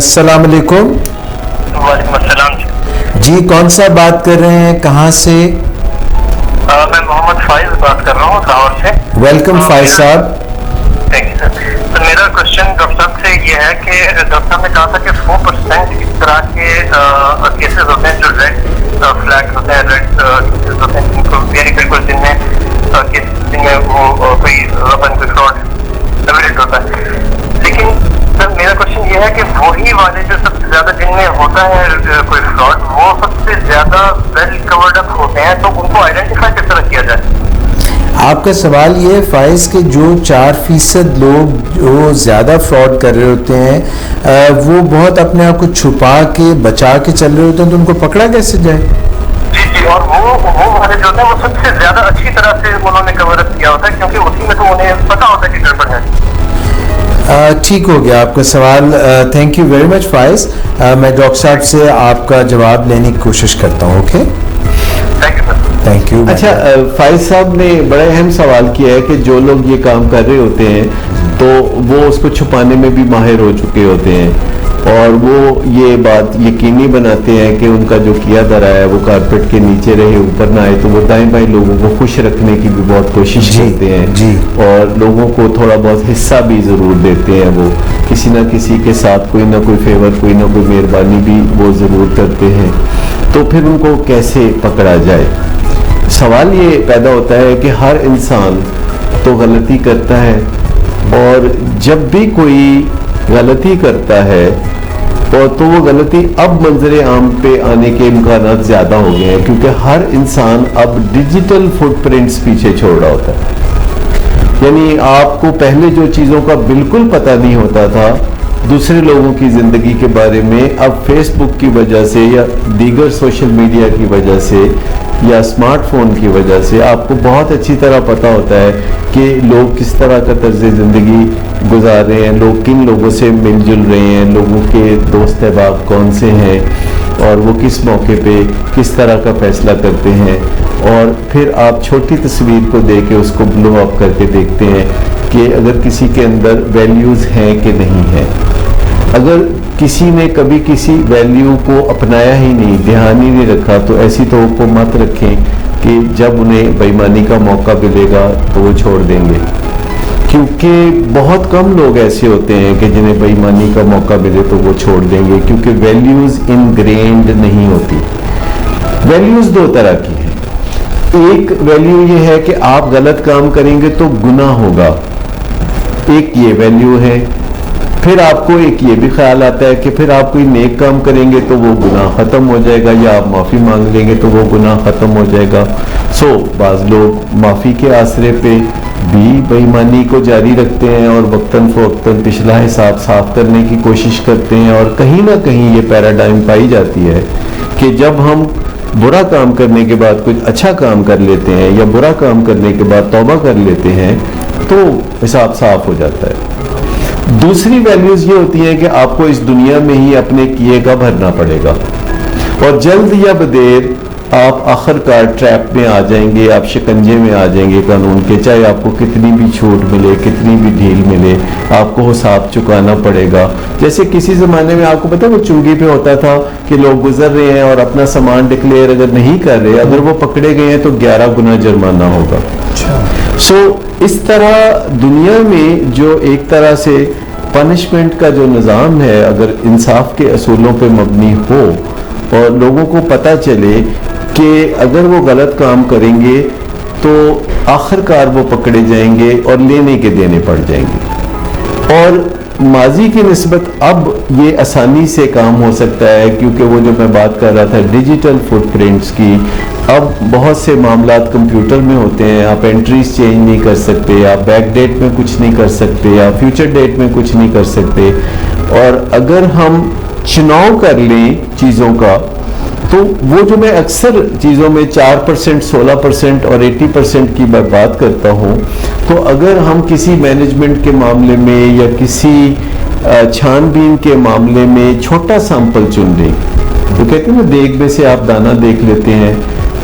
अस्सलाम वालेकुम। वालेकुम अस्सलाम जी, कौन सा बात कर रहे हैं, कहाँ से? मैं मोहम्मद फाइज बात कर रहा हूँ लाहौर से। वेलकम फाइज साहब। Thank you sir. तो मेरा क्वेश्चन डॉक्टर साहब से ये है कि डॉक्टर साहब ने कहा था कि 4% इस तरह के केसेस होते हैं जो रेड फ्लैग होते हैं, रेड केसेस होते हैं जिनको यानी बिल्कुल जिनमें वो कोई रबन कोई फ्रॉड एविडेंट होता है। लेकिन सर मेरा क्वेश्चन ये है कि वही वाले जो सबसे ज्यादा जिनमें होता है कोई फ्रॉड, वो सबसे ज्यादा वेल कवर्ड अप होते हैं, तो उनको आइडेंटिफाई किस तरह किया जाए? आपका सवाल ये है फाइज के जो 4% लोग जो ज़्यादा फ्रॉड कर रहे होते हैं वो बहुत अपने आप को छुपा के बचा के चल रहे होते हैं, तो उनको पकड़ा कैसे जाए? जी जी, और वो वाले जो होते हैं वो सबसे ज्यादा अच्छी तरह से उन्होंने कवर अप किया होता है, क्योंकि उसी में तो उन्हें पता होता है कि गड़बड़ है। ठीक हो गया आपका सवाल। Thank you very much Faiz. मैं डॉक्टर साहब से आपका जवाब लेने की कोशिश करता हूँ। Okay, thank you sir. Thank you. अच्छा, फाइज साहब ने बड़ा अहम सवाल किया है कि जो लोग ये काम कर रहे होते हैं तो वो उसको छुपाने में भी माहिर हो चुके होते हैं, और वो ये बात यकीनी बनाते हैं कि उनका जो किया धरा है वो कारपेट के नीचे रहे, ऊपर ना आए। तो वो दाएं बाएं लोगों को खुश रखने की भी बहुत कोशिश करते हैं जी। और लोगों को थोड़ा बहुत हिस्सा भी ज़रूर देते हैं। वो किसी ना किसी के साथ कोई ना कोई फेवर, कोई ना कोई मेहरबानी भी वो ज़रूर करते हैं। तो फिर उनको कैसे पकड़ा जाए? सवाल ये पैदा होता है कि हर इंसान तो गलती करता है, और जब भी कोई गलती करता है तो वो गलती अब मंजरे आम पे आने के इम्कानात ज़्यादा हो गए हैं, क्योंकि हर इंसान अब डिजिटल फुटप्रिंट्स पीछे छोड़ रहा होता है। यानी आपको पहले जो चीज़ों का बिल्कुल पता नहीं होता था दूसरे लोगों की ज़िंदगी के बारे में, अब फेसबुक की वजह से या दीगर सोशल मीडिया की वजह से या स्मार्टफोन की वजह से आपको बहुत अच्छी तरह पता होता है कि लोग किस तरह का तर्ज ज़िंदगी गुजार रहे हैं, लोग किन लोगों से मिलजुल रहे हैं, लोगों के दोस्त अहबाब कौन से हैं, और वो किस मौके पे किस तरह का फ़ैसला करते हैं। और फिर आप छोटी तस्वीर को दे के उसको ब्लो अप करके देखते हैं कि अगर किसी के अंदर वैल्यूज़ हैं कि नहीं हैं। अगर किसी ने कभी किसी वैल्यू को अपनाया ही नहीं, ध्यान ही नहीं रखा, तो ऐसी तो मत रखें कि जब उन्हें बेईमानी का मौका मिलेगा तो वो छोड़ देंगे, क्योंकि बहुत कम लोग ऐसे होते हैं कि जिन्हें बेईमानी का मौका मिले तो वो छोड़ देंगे, क्योंकि वैल्यूज़ इनग्रेन्ड नहीं होती। वैल्यूज़ दो तरह की हैं। एक वैल्यू ये है कि आप गलत काम करेंगे तो गुनाह होगा, एक ये वैल्यू है। फिर आपको एक ये भी ख्याल आता है कि फिर आप कोई नेक काम करेंगे तो वो गुनाह ख़त्म हो जाएगा, या आप माफ़ी मांग लेंगे तो वो गुनाह ख़त्म हो जाएगा। बाज़ लोग माफ़ी के आसरे पे भी बेईमानी को जारी रखते हैं और वक्तन फ़वक्तन पिछला हिसाब साफ करने की कोशिश करते हैं, और कहीं ना कहीं ये पैराडाइम पाई जाती है कि जब हम बुरा काम करने के बाद कुछ अच्छा काम कर लेते हैं या बुरा काम करने के बाद तौबा कर लेते हैं तो हिसाब साफ हो जाता है। दूसरी वैल्यूज़ ये होती हैं कि आपको इस दुनिया में ही अपने किए का भरना पड़ेगा, और जल्द या बदेर आप आखिरकार ट्रैप में आ जाएंगे, आप शिकंजे में आ जाएंगे कानून के। चाहे आपको कितनी भी छूट मिले, कितनी भी ढील मिले, आपको हिसाब चुकाना पड़ेगा। जैसे किसी ज़माने में आपको पता है वो चुंगी पे होता था कि लोग गुजर रहे हैं और अपना सामान डिक्लेयर अगर नहीं कर रहे, अगर वो पकड़े गए हैं तो 11 गुना जुर्माना होगा। इस तरह दुनिया में जो एक तरह से पनिशमेंट का जो निज़ाम है, अगर इंसाफ के असूलों पे मबनी हो और लोगों को पता चले कि अगर वो गलत काम करेंगे तो आखिरकार वो पकड़े जाएंगे और लेने के देने पड़ जाएंगे। और माजी की निस्बत अब ये आसानी से काम हो सकता है, क्योंकि वो जो मैं बात कर रहा था डिजिटल फुटप्रिंट्स की, अब बहुत से मामलात कंप्यूटर में होते हैं। आप एंट्रीज चेंज नहीं कर सकते, आप बैक डेट में कुछ नहीं कर सकते, आप फ्यूचर डेट में कुछ नहीं कर सकते। और अगर हम चुनाव कर लें चीज़ों का, तो वो जो मैं अक्सर चीज़ों में 4%, 16% और 80% की मैं बात करता हूँ, तो अगर हम किसी मैनेजमेंट के मामले में या किसी छानबीन के मामले में छोटा सैंपल चुन लें, तो कहते हैं ना देख में से आप दाना देख लेते हैं,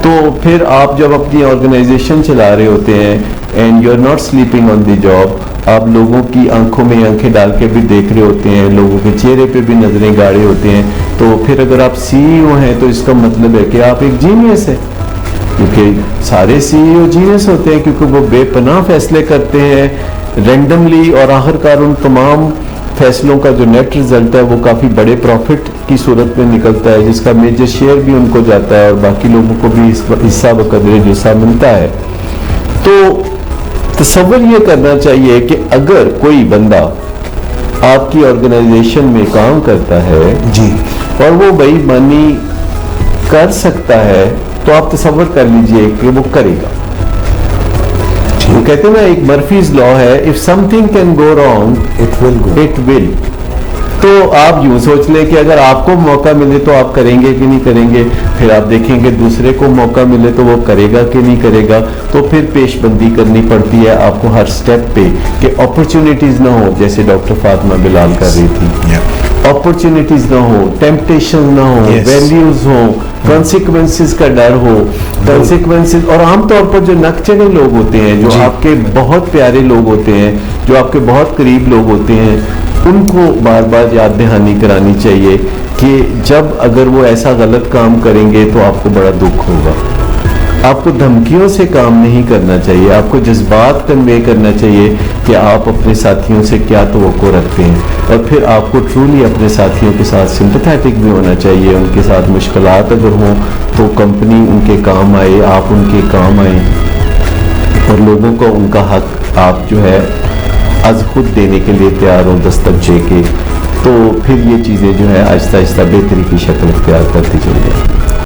تو پھر آپ جب اپنی آرگنائزیشن چلا رہے ہوتے ہیں and you are not sleeping on the job, آپ لوگوں کی آنکھوں میں آنکھیں ڈال کے بھی دیکھ رہے ہوتے ہیں، لوگوں کے چہرے پہ بھی نظریں گاڑے ہوتے ہیں، تو پھر اگر آپ سی ای او ہیں تو اس کا مطلب ہے کہ آپ ایک جینیس ہیں، کیونکہ سارے سی ای او جینیس ہوتے ہیں، کیونکہ وہ بے پناہ فیصلے کرتے ہیں رینڈملی، اور آخر کار ان تمام فیصلوں کا جو نیٹ رزلٹ ہے وہ کافی بڑے پروفٹ کی صورت میں نکلتا ہے، جس کا میجر شیئر بھی ان کو جاتا ہے اور باقی لوگوں کو بھی حصہ بقدر جیسا ملتا ہے۔ تو تصور یہ کرنا چاہیے کہ اگر کوئی بندہ آپ کی آرگنائزیشن میں کام کرتا ہے جی اور وہ بے ایمانی کر سکتا ہے تو آپ تصور کر لیجئے کہ وہ کرے گا۔ وہ کہتے ہیں نا ایک مرفیز لا ہے، if something can go wrong it will go. it will۔ تو آپ یوں سوچ لیں کہ اگر آپ کو موقع ملے تو آپ کریں گے کہ نہیں کریں گے، پھر آپ دیکھیں گے دوسرے کو موقع ملے تو وہ کرے گا کہ نہیں کرے گا، تو پھر پیش بندی کرنی پڑتی ہے آپ کو ہر سٹیپ پہ کہ اپرچونٹیز نہ ہو، جیسے ڈاکٹر فاطمہ بلال کر رہی تھی، اپرچونٹیز نہ ہو، ٹیمپٹیشن نہ ہو، ویلیوز ہوں، کانسیکوینسز کا ڈر ہو، کانسیکوینسز، اور عام طور پر جو نکچڑے لوگ ہوتے ہیں، جو آپ کے بہت پیارے لوگ ہوتے ہیں، جو آپ کے بہت قریب لوگ ہوتے ہیں، ان کو بار بار یاد دہانی کرانی چاہیے کہ جب اگر وہ ایسا غلط کام کریں گے تو آپ کو بڑا دکھ ہوگا۔ آپ کو دھمکیوں سے کام نہیں کرنا چاہیے، آپ کو جذبات کنوے کرنا چاہیے کہ آپ اپنے ساتھیوں سے کیا توقع رکھتے ہیں، اور پھر آپ کو ٹرولی اپنے ساتھیوں کے ساتھ سمپیتھیٹک بھی ہونا چاہیے، ان کے ساتھ مشکلات اگر ہوں تو کمپنی ان کے کام آئے، آپ ان کے کام آئیں، اور لوگوں کو ان کا حق آپ جو ہے از خود دینے کے لیے تیار ہوں دستک دے کے، تو پھر یہ چیزیں جو ہے آہستہ آہستہ بہتری کی شکل اختیار کرتی چلی جائیں۔